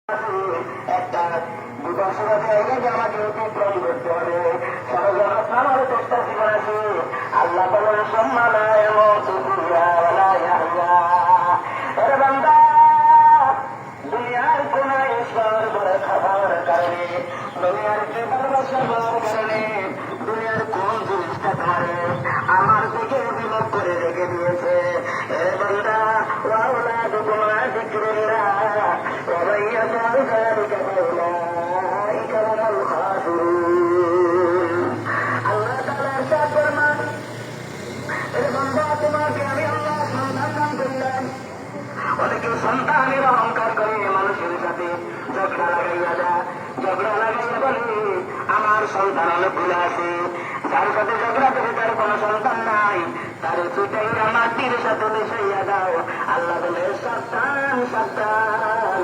একটা বিপর্ষণা জায়গাকে আমাকে অতিক্রম করতে হবে। সরজনার চেষ্টা জীবন আছে। আল্লাহ বলেন সম্মানায় বান্দা দুনিয়ার কোন ঈশ্বর বড় খাবার কারণে, দুনিয়ার কি ভালোবাসা হওয়ার কারণে, দুনিয়ার কোন জিনিসটা ধরে আমার দিকে বিলোপ করে রেখে দিয়েছে। এ বান্দা ওয়াউলা দুকুমা যিকরিল্লাহ ওয়া ইয়াফআলু যালিকা ফাউলাইকা হুমুল খাসিরুন। আল্লাহ তাআলা ইরশাদ ফরমান, এ বান্দা তোমাকে আমি আল্লাহ সন্তান দান করলাম। অনেকে সন্তানের অহংকার করে মানুষের সাথে ঝগড়া লাগাইয়া দেয়, ঝগড়া লাগাইয়া বলে আমার সন্তান অনেকগুলো আছে। যার সাথে ঝগড়া করে তার কোন সন্তান নাই, তার ছুটাইয়া মাটির সাথে মিশাইয়া দাও। আল্লাহ বলে সাবধান সাবধান,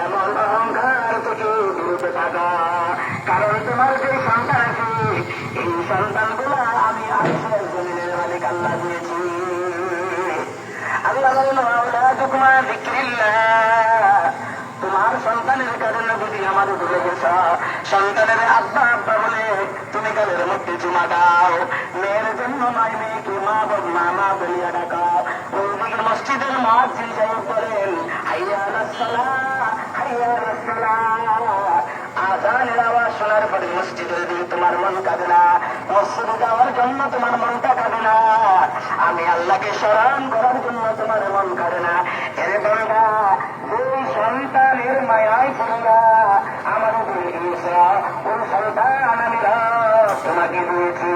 এমন অহংকার থেকে বিরত থাকা। কারণ তোমার যে সন্তান আছে, এই সন্তানগুলো আমি আরশের জমিনের মালিক আল্লাহ দিয়েছি। আল্লাহ বলেন আওলাদুকুমা যিকরিল্লাহ, তোমার সন্তানের কারণে যদি আমার ভুলে গেছ, সন্তানের আব্বা আব্বা বলে তুমি গালের মধ্যে চুমা দাও, মেয়ের জন্য মেয়েকে মা মা বলিয়া ডাকাও। ওইদিকে মসজিদের মুয়াজ্জিন সাহেব বলেন হাইয়া আলাস সালাহ হাইয়া আলাস সালাহ, আযানের আওয়াজ শোনার পরে মসজিদের দিকে তোমার মন কাঁদে না, মসজিদে যাওয়ার জন্য তোমার মনটা কাঁদে না, আমি আল্লাহকে স্মরণ করার জন্য তোমার মন কাঁদে না। এরে বান্দা, ওই সন্তানের মায়ায় পড়া আমার উপরে দিয়েছে, ওই সন্তান আমি তোমাকে দিয়েছি।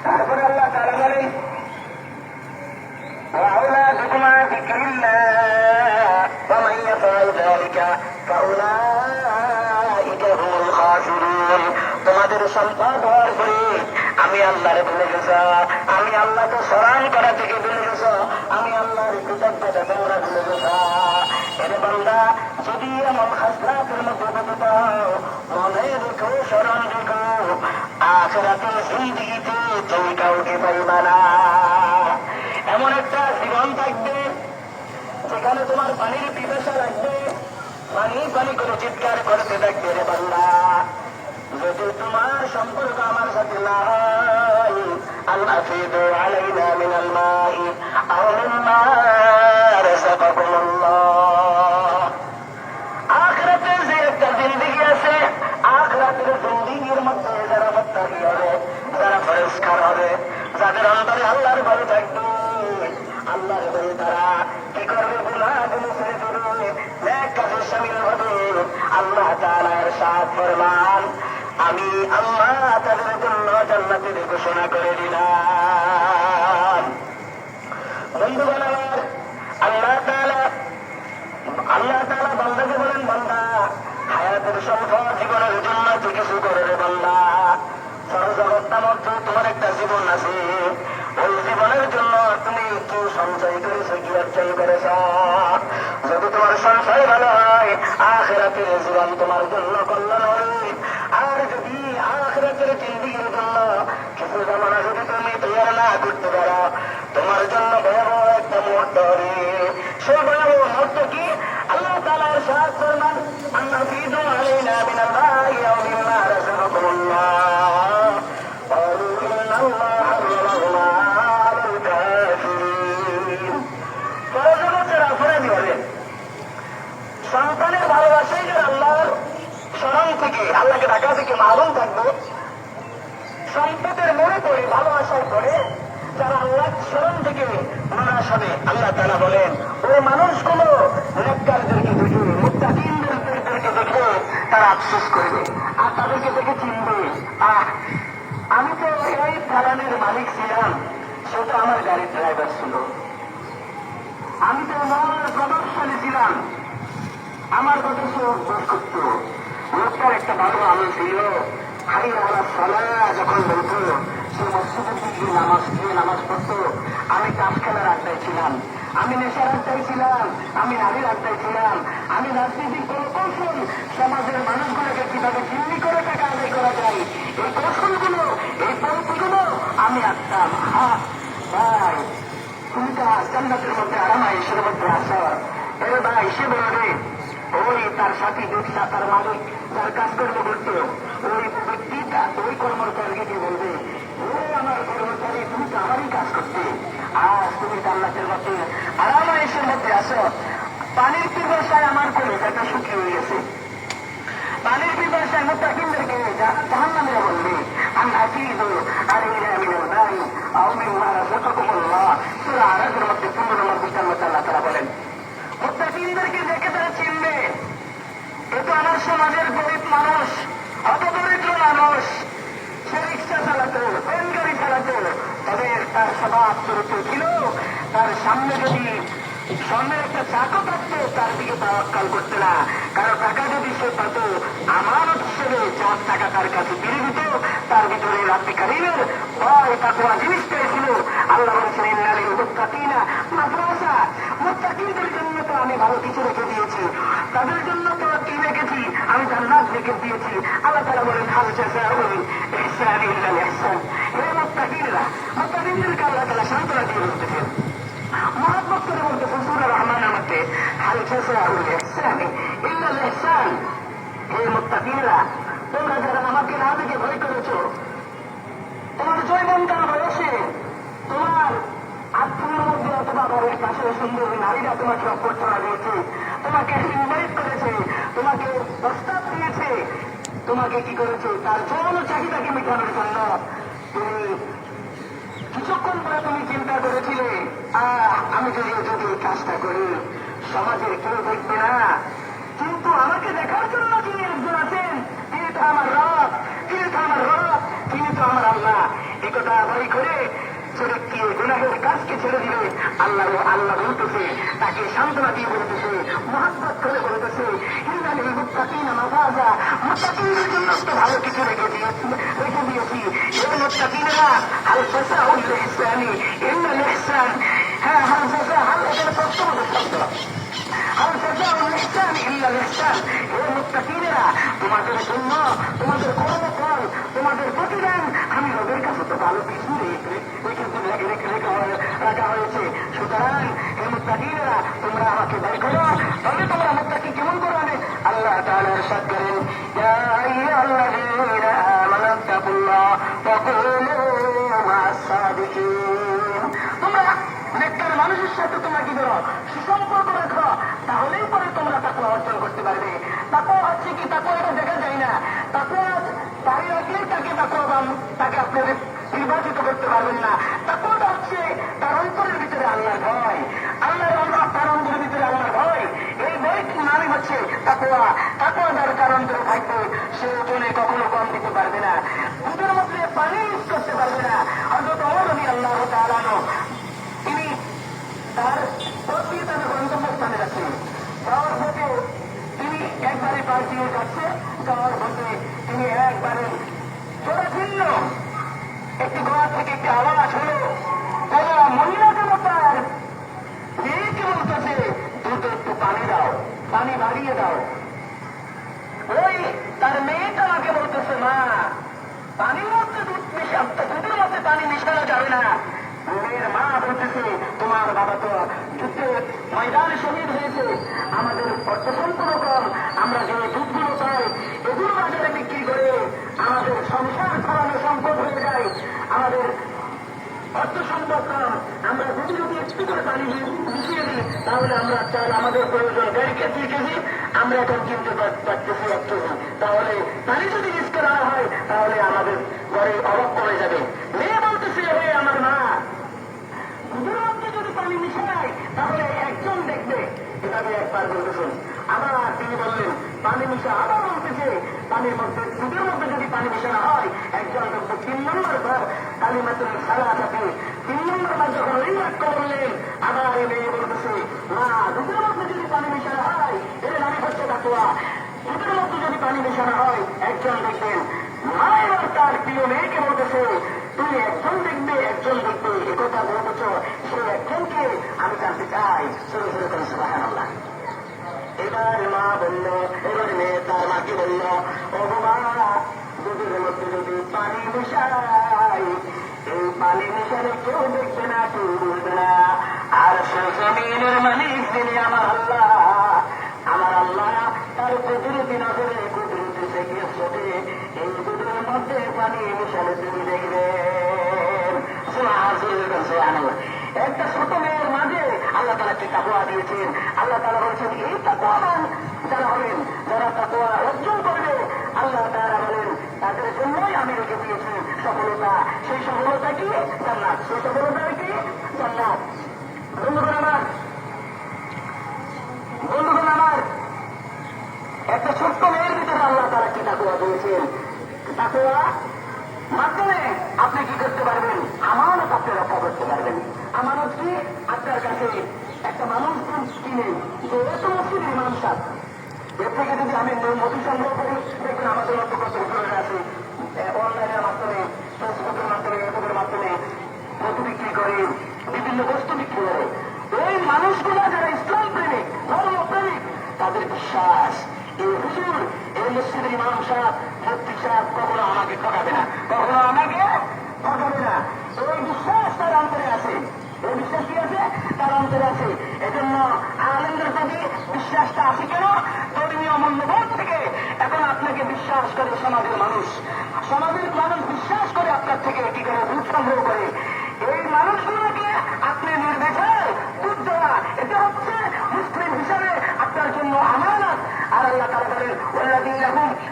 তারপরে আল্লাহ তাআলা বলেন وأولادكما ذكر الله ومن يفعل ذلك فأولئك هم الخاسرون। তোমাদের সম্পদ হওয়ার পরে আমি আল্লাহরে ভুলে গেছ, আমি আল্লাহকে স্মরণ করা থেকে ভুলে গেছ, আমি আল্লাহর কৃতজ্ঞতা তোমরা ভুলে গেছ। এর বান্দা, যদি এমন খাসলাতের মধ্যে পতিত হও, মনে রেখো, স্মরণ রেখো, আখিরাতের জিন্দেগিতে তুমি কাউকে পাইবা না। এমন একটা জীবন থাকবে যেখানে তোমার পানির পিপাসা লাগবে, পানি পানি করে চিৎকার করতে থাকবে। রে বান্দা, যদি তোমার সম্পর্ক আমার সাথে না হয়, আল্লাহ ফিদু আলাইনা মিনাল মাই আও মিম্মা রাযাকাকুমুল্লাহ। আখিরাতের যে একটা জিন্দেগি আছে, আখিরাতের জিন্দেগির মধ্যে যারা মুত্তাকি হবে, যারা পরিষ্কার হবে, যাদের অন্তরে আল্লাহর ভয় থাকবে, আল্লাহর ভয়ে তারা কি করবে? গুনাহগুলো ছেড়ে দেবে, নেক কাজে শামিল হবে। আল্লাহ তাআলা ইরশাদ ফরমান, আমি আল্লাহ তাদের জন্য জান্নাতের ঘোষণা করে দিলাম। বন্ধুগণ আমার, আল্লাহ তাআলা বান্দাকে বলেন, বান্দা হায়াতের সম্পদ জীবনের জন্য তুই কিছু করে রে বান্দা। সরজগৎটার মধ্যে তোমার একটা জীবন আছে, ওই জীবনের জন্য তুমি একটু সঞ্চয় করেছো, কি অর্চয় করেছ? যদি তোমার সঞ্চয় ভালো হয়, আখিরাতের জীবন তোমার জন্য কল্যাণ হবে। আর যদি আখিরাতের জিন্দেগির জন্য কিছু জামানা যদি তুমি তৈরি না করতে পারো, তোমার জন্য ভয়াবহ একটা মুহূর্ত হবে। সেই ভয়াবহ মুহূর্ত কি? আল্লাহ তাআলা ইরশাদ ফরমান, আনফিদু আলাইনা মিনাল মাই আও মিম্মা রাযাকাকুমুল্লাহ ক্বালু ইন্নাল্লাহা হারামাহুমা আলাল কাফিরিন। পরজগতের অপরাধী হবে, সন্তানের ভালোবাসাই যে আল্লাহর স্মরণ থেকে, আল্লাহকে ডাকা থেকে মাহরুম থাকবে। সম্পদের মনে পড়ে, ভালোবাসায় পড়ে যারা আল্লাহর স্মরণ থেকে নারাজ হবে, আল্লাহ তাআলা বলেন ওই মানুষগুলো নেককারদেরকে দেখে, মুত্তাকিনদেরকে দেখে তারা আফসোস করবে আর তাদেরকে দেখে চিনবে, আমি তো এই দালানের মালিক ছিলাম, সেটা আমার গাড়ির ড্রাইভার ছিল, আমি তো মহলের প্রদর্শনী ছিলাম, আমার কথা সে অভ্যাস করত। লোকটার একটা ভালো আমল ছিল, হাইয়া আলাস সালাহ যখন বলতো, সে মসজিদের দিকে নামাজ পড়তো। আমি তাস খেলার আড্ডায় ছিলাম, আমি নেশার আড্ডায় ছিলাম, আমি নারীর আড্ডায় ছিলাম, আমি রাজনীতির কোন কৌশল, সমাজের মানুষগুলোকে কিভাবে জিম্মি করে টাকা আদায় করা যায়, এই কৌশলগুলো, এই পদ্ধতিগুলো আমি আসতাম। ভাই, তুমি তো জান্নাতের মধ্যে আরামায়েশের মধ্যে আসো। এরে ভাই, সে বলবে তার সাথী ব্যবসা তার মালিক তার কাজকর্ম করতো, ওই ব্যক্তিটা ওই কর্মচারীকে গিয়ে বলবে, ও আমার কর্মচারী, তুমি তো আমারই কাজ করতে, আজ তুমি জান্নাতের মধ্যে আরামায়েশের মধ্যে আসো। পানির পিপাসায় আমার কলিজাটা শুকিয়ে হয়ে গেছে। পানির পিপাসায় মুত্তাকিনদেরকে জাহান্নামীরা বলবে, আল্লাহ হাফিজু আলাইনা মিনাল মাই আও মিম্মা রাযাকাকুমুল্লাহ। সূরা আরাফের মধ্যে 15 নম্বর পৃষ্ঠার মধ্যে আল্লাহ তাআলা বলেন, মুত্তাকিনদেরকে দেখে তারা চিনবে, এ তো আমার সমাজের গরিব মানুষ, অত দরিদ্র মানুষ, সে রিক্সা চালাতো, ট্রেন গাড়ি চালাতো, তবে তার স্বভাব চরিত্র ছিল, তার সামনে যদি স্বর্ণের একটা চাকো থাকতো তার দিকে তাওয়াক্কাল করতে না, কারণ টাকা যদি সে পাত আমানত হিসেবে, যার টাকা তার কাছে ফিরে দিত, তার ভিতরে রাব্বি কারীমের ভয় তাকওয়া জিনিসটাই ছিল। আল্লাহ বলেছেন, ইন্নালিল মুত্তাকিনা মাফাজা, মুত্তাকিনদের জন্য তো আমি ভালো কিছু রেখে দিয়েছি, তাদের জন্য তো কি রেখেছি, আমি জান্নাত রেখে দিয়েছি। আল্লাহ তাআলা বলেন, হাল জাযাউল ইহসানি ইল্লাল ইহসান। হে মুত্তাকিনরা, মুত্তাকিনদেরকে আল্লাহ তাআলা সান্ত্বনা দিয়ে বলতেছেন, মহব্বত করে বলতেছেন সূরা রহমানের মধ্যে, হাল জাযাউল ইহসানি ইল্লাল ইহসান। হে মুত্তাকিনরা, তোমরা যারা আমাকে না দেখে ভয় করেছো, তোমার জৈবনকাল বয়সে তোমার আত্মীয়ের মধ্যে অথবা বাড়ির পাশে সুন্দর নারীরা তোমাকে অভ্যর্থনা দিয়েছে, তোমাকে ইনভাইট করেছে, তোমাকে প্রস্তাব দিয়েছে, তোমাকে কি করেছে, তার যৌন চাহিদাকে মেটানোর জন্য তুমি কিছুক্ষণ পরে তুমি চিন্তা করেছিলে, আমি যদি এই কাজটা করি সমাজের কেউ দেখবে না, কিন্তু আমাকে দেখার জন্য যিনি একজন আছেন, তিনি তো আমার রব, তিনি তো আমার রব, তিনি তো আমার আল্লাহ। একথা ভয় করে যে ব্যক্তি গুনাহের কাজকে ছেড়ে দিবে, আল্লাহ বলতেছে, তাকে সান্ত্বনা দিয়ে বলতেছে, মহব্বত করে বলতেছে, ইন্নালিল মুত্তাকিনা মাফাজা, মুত্তাকিনদের জন্য তো ভালো কিছু রেখে দিয়েছি। এই মুত্তাকিনরা হাল জাযাউল ইহসানি ইল্লাল ইহসান। হ্যাঁ, হাল জাযা, হাল এখানে প্রশ্নবোধক শব্দ, হাল জাযাউল ইহসানি ইল্লাল ইহসান। হে মুত্তাকিনরা, তোমাদের জন্য তোমাদের কর্মফল, তোমাদের প্রতিদান আমি রবের কাছে তো ভালো কিছু রাখা হয়েছে। সুতরাং হে মুত্তাকিনরা, তোমরা আমাকে ভয় করো, তবে তোমরা মুত্তাকি কেমন করবে? আল্লাহ তাআলা ইরশাদ করেন, ইয়া আইয়ুহাল্লাযীনা আমানু তাকুল্লাহ ওয়া কুনু মা'আস সাদিকিন। তোমরা নেককার মানুষের সাথে তোমরা কি করো? সুসম্পর্ক রাখো, তাহলেই পরে তোমরা তাকওয়া অর্জন করতে পারবে। তাকওয়া হচ্ছে কি? তাকওয়া এটা দেখা যায় না, তাকওয়া দাঁড়ি রাখলেই তাকে আপনাদের নির্বাচিত করতে পারবেন না। তাকওয়াটা হচ্ছে তার অন্তরের ভিতরে আল্লাহর ভয়, তার অন্তরের ভিতরে আল্লাহর ভয়। এই ভয় নামই হচ্ছে তাকওয়া। তাকওয়া যার অন্তরে থাকবে, সে ওজনে কখনো কম দিতে পারবে না, দুধের মধ্যে পানি মিক্স করতে পারবে না। হযরত ওমর রাদিয়াল্লাহু তাআলা আনহু, তিনি তার প্রতি তার গন্তব্যস্থানে যাচ্ছেন, যাওয়ার পথে তিনি একবারে পাশ দিয়ে যাচ্ছে, যাওয়ার পথে তিনি একবারে জোড়াছিন্ন একটি গোড়া থেকে একটি আওয়াজ হলো, তারা মহিলাদের তার মেয়েকে বলতেছে, দুধ একটু পানি দাও, পানি বাড়িয়ে দাও। ওই তার মেয়েটা আমাকে বলতেছে, মা, পানির মধ্যে দুধ দুধের মধ্যে পানি মিশানো যাবে না। মেয়ের মা বলতেছে, তোমার বাবা তো যুদ্ধের ময়দানে শহীদ হয়েছে, আমাদের অর্থ সম্পূর্ণ কম, আমরা যে দুধগুলো পাই এগুলো বাজারে বিক্রি করে আমাদের সংসার চালানো সম্পদ হয়ে যায়, আমাদের অর্থ সম্পদ কম, আমরা দুধ যদি একটু করে পানি মিশিয়ে দিই তাহলে আমরা চাল আমাদের প্রয়োজন 1.5 কেজি, আমরা এখন কিনতে পারতেছি 1 কেজি। তাহলে পানি যদি মিস করা হয় তাহলে আমাদের ঘরে অভাব কমে যাবে। মেয়ে বলতেছে, হে আমার মা, দুধের মধ্যে যদি পানি মিশাই তাহলে একজন দেখবে। এভাবে একবার বলতেছেন, আবার তিনি বললেন পানি মিশা, আবার বলতেছে পানির মধ্যে দুধের মধ্যে যদি পানি মিশানো হয় একজন দেখবে। 3 নম্বর বার কালিমাতুল সালাতাতে 3 নম্বর বার যখন ওই বাক্য বললেন, আবার এই মেয়ে বলতেছে, মা, দুধের মধ্যে যদি পানি মিশানো হয় এর নামে হচ্ছে তাকওয়া। দুধের মধ্যে যদি পানি মিশানো হয় একজন দেখবেন। মা এবার তার প্রিয় মেয়েকে বলতেছে, তুমি একজন দেখবে, একজন দেখবে, একথা বলতেছ, সে একজনকে আমি জানতে চাই। সুবহানাল্লাহ। এবার মা বলল, এবার মেয়ে তার মাকে বলল, ও মা, দুধের মধ্যে যদি পানি মিশাই, এই পানি মিশালে কেউ দেখবে না, কেউ বুঝবে না, আর সে জমিনের মালিক যিনি আমার আল্লাহ, আমার আল্লাহ তার কুদরতি নজরে কুদরতি থেকে ছোটে এই দুধের মধ্যে পানি মিশালে তুমি দেখবেন। একটা ছোট মেয়ের মাঝে আল্লাহ তাআলা কি তাকওয়া দিয়েছেন। আল্লাহ তাআলা বলছেন এই তাকওয়াবান যারা হবেন, যারা তাকওয়া অর্জন করবে, আল্লাহ তাআলা বলেন তাদের জন্যই আমি রেখে দিয়েছি সফলতা। সেই সফলতা কি? জান্নাত। সেই সফলতা কি? জান্নাত। বন্ধুগণ আমার, বন্ধুগণ আমার, একটা ছোট্ট মেয়ের ভিতরে আল্লাহ তাআলা কি তাকওয়া দিয়েছেন। তাকওয়া মাধ্যমে আপনি কি করতে পারবেন? আমানত আপনি রক্ষা করতে পারবেন। আমানত কি? আপনার কাছে একটা মানুষ কিনে যে এত মসজিদ ইমাম সাহেব, এর থেকে যদি আমি মধু সংগ্রহ করি, দেখবেন আমাদের মতো কত উপরে আছে অনলাইনের মাধ্যমে, ফেসবুকের মাধ্যমে, ইউটিউবের মাধ্যমে মধু বিক্রি করে, বিভিন্ন বস্তু বিক্রি করে। এই মানুষগুলো যারা ইসলাম প্রেমিক, ধর্ম প্রেমিক, তাদের বিশ্বাস এই হুজুর, এই মসজিদের ইমাম সাহেব, মুফতি সাহেব কখনো আমাকে ঠকাবে না, কখনো আমাকে ঠকাবে না। এই বিশ্বাস তার অন্তরে আছে। এই বিশ্বাস কি আছে? তার অন্তরে আছে। এজন্য আলেমদের প্রতি বিশ্বাসটা আছে কেন? ধর্মীয় মূল্যবোধ থেকে এখন আপনাকে বিশ্বাস করে সমাজের মানুষ। সমাজের মানুষ বিশ্বাস করে আপনার থেকে কি করে দুধ সংগ্রহ করে। এই মানুষগুলোকে আপনি নির্বিচারে দুধ দেওয়া, এটা হচ্ছে মুসলিম হিসাবে আপনার জন্য আমানত। আর আল্লাহ তাআলা বলেন ওয়াল্লাযীনা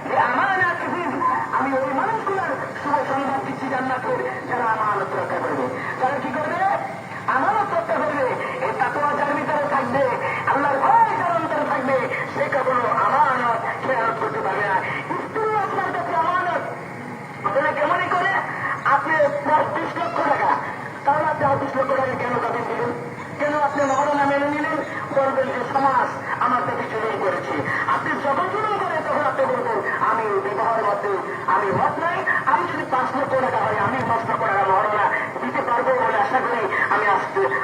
বিআমানাতিহিম, আমি ওই মানুষগুলোর শুভ সংবাদ দিচ্ছি জান্নাতের, যারা আমানত রক্ষা করবে। যারা কি করবে? আমানত রক্ষা করবে। এই তাকওয়া যার ভিতরে থাকবে, আল্লাহর ভয় যার অন্তরে থাকবে, সে কখনো আমানত খেয়ানত করতে পারবে না। স্ত্রী আপনার কাছে আমানত। আপনারা কেমনই করে আপনি 20 লক্ষ টাকা, তাহলে আপনি 20 লক্ষ টাকা কেন দাবি দিলেন? কেন আপনি মহারণা মেনে নিলেন? বলবেন যে সমাজ আমার প্রতি জুলুম করেছে। আপনি যখন জুলুম করে তখন আপনি বলবেন আমি বিবাহের মধ্যে আমি মত নাই, আমি যদি 5 লক্ষ টাকা হয় আমি 5 লক্ষ টাকা মহারণা দিতে পারবো বলে আশা করি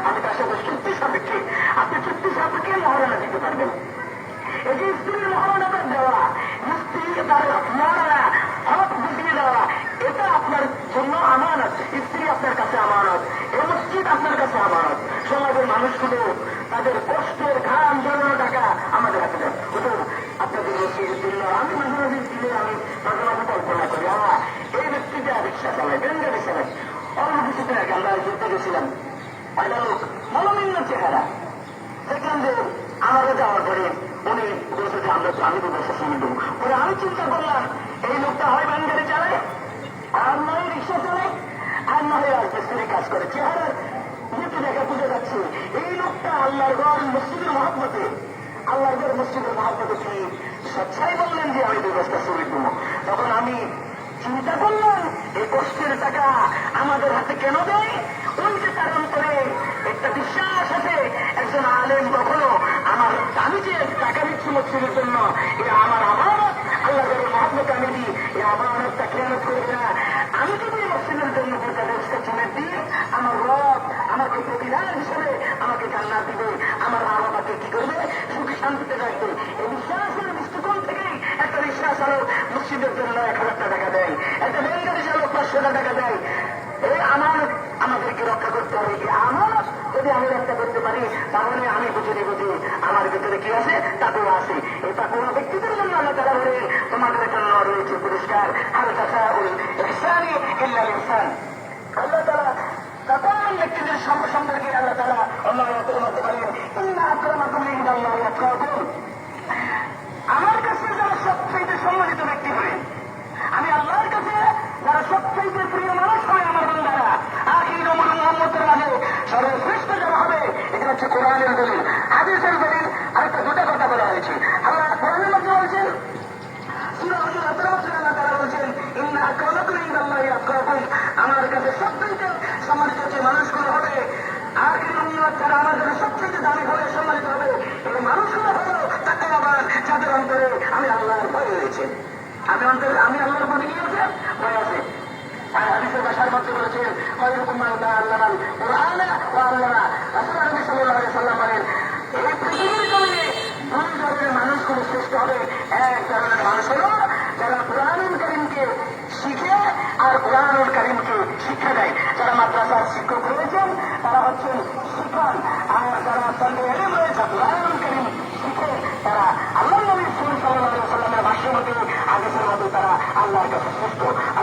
আমি তার সাথে চুক্তি সাপেক্ষে, আপনি চুক্তি সাপেক্ষে মহারণা দিতে পারবেন। এই যে স্ত্রীর মহারণা দেওয়া, স্ত্রী তার মহারণা হক বুঝিয়ে দেওয়া, এটা আপনার জন্য আমানত। স্ত্রী আপনার কাছে আমানত, এই মসজিদ আপনার কাছে আমানত। সমাজের মানুষগুলো তাদের কষ্টের ঘাম জমানো টাকা আমাদের হাতে দেন। হুজুর আপনাদের মসজিদের জন্য আমি মাঝে মাঝে দিলে আমি মাঝে মাঝে কল্পনা করি এই ব্যক্তিটা রিক্সা চালায়, বেঙ্গালি চালায়। অল্প কিছুদিন আগে আমরা ঘুরতে গেছিলাম, একটা লোক মনোমিন্য চেহারা, দেখলাম যে আমারও যাওয়ার পরে উনি বলছে যে আমি তো বসে শুনে দেবো। পরে আমি চিন্তা করলাম এই লোকটা হয় ভ্যান গাড়ি চালায়, আর নয় রিক্সা চালায়, আর নয় রাজমিস্ত্রি কাজ করে। চেহারার যেতে দেখা বুঝে যাচ্ছে এই লোকটা আল্লাহর ঘর মসজিদের মহব্বতে, আল্লাহর ঘর মসজিদের মহব্বতে তিনি সচ্ছাই বললেন যে আমি 2 বস্তা শ্রমিক দেবো। তখন আমি চিন্তা করলাম এই কষ্টের টাকা আমাদের হাতে কেন দেয়? ওই যে তার অন্তরে একটা বিশ্বাস আছে, একজন আলেম কখনো আমি যে টাকা দিচ্ছি মসজিদের জন্য, এটা আমার আমানত, আল্লাহ ঘরের মহব্বতে আমি দিই, এই আমানতটা খেয়ানত করবে না। আমি যদি মসজিদের জন্য 50 বস্তা সিমেন্ট দিই, আমার রব আমাকে প্রতিদান হিসেবে আমাকে জান্নাত দিবে, আমার মা বাবাকে কি করবে? সুখী শান্তিতে রাখবে। এই বিশ্বাসের দৃষ্টিকোণ থেকেই একটা রিক্সা চালক মসজিদের জন্য 1000 টাকা দেয়, একটা বেঙ্গালি চালক 500 টাকা দেয়। এই আমানত আমাদেরকে রক্ষা করতে হবে। এই আমানত যদি আমি রক্ষা করতে পারি, তাহলে আমি বুঝে নেব যে আমার ভিতরে কি আছে? তাকওয়া আছে। এই তাকওয়া ব্যক্তিদের জন্য আল্লাহ তাআলা বলেন তোমাদের জন্য রয়েছে পুরস্কার, হাল জাযাউল ইহসানি ইল্লাল ইহসান। আল্লাহ তাআলা তাকওয়ান ব্যক্তিদের সম্পর্কে আল্লাহ তাআলা অন্যায়ের মধ্যে বলেন ইন্না আকরামাকুম ইনদাল্লাহি আতকাকুম। আমার কাছে যারা সবচেয়ে সম্মানিত ব্যক্তি হবে, আমি আল্লাহর কাছে যারা সবচেয়ে প্রিয় মানুষ হবে, আমার বান্দারা আখির ওমর মুহাম্মদের মাঝে সর্বশ্রেষ্ঠ যারা হবে, এটা হচ্ছে কোরআনের দলিল, হাদিসের দলিল। আরেকটা 2টা কথা বলা হয়েছে। আল্লাহ কোরআনের মধ্যে বলছেন, সূরা হুজুরাতের মধ্যে আল্লাহ তাআলা বলছেন ইন্না আকরামাকুম ইনদাল্লাহি আতকাকুম। আমার কাছে সবচেয়ে সম্মানিত যে মানুষগুলো হবে, আখির উম্মত যারা আমার জন্য সবচেয়ে দামি হবে, সম্মানিত হবে, এই মানুষগুলো হলো তাকওয়াবান, যাদের অন্তরে আমি আল্লাহর ভয় রয়েছে। আমি আল্লাহর প্রতি কি আছে? ভয় আছে। আর হাদিসের ভাষার মধ্যে বলেছেন খায়রুকুম মান তাআল্লামাল কুরআনা ওয়া আল্লামা। রাসূল নবী সাল্লাল্লাহু আলাইহি সাল্লাম বলেন এই পৃথিবীর জমিনে 2 ধরনের মানুষগুলো শ্রেষ্ঠ হবে। এক ধরনের মানুষ হলো যারা কুরআনুল কারীমকে শিখে আর কুরআনুল কারীমকে শিক্ষা দেয়। যারা মাদ্রাসার শিক্ষক রয়েছেন তারা হচ্ছেন শিক্ষক, আর যারা তলবে ইলম রয়েছে কুরআনুল কারীম শিখে তারা আল্লাহর নবী সাল্লাল্লাহু আল্লাহর কাছে শ্রেষ্ঠ।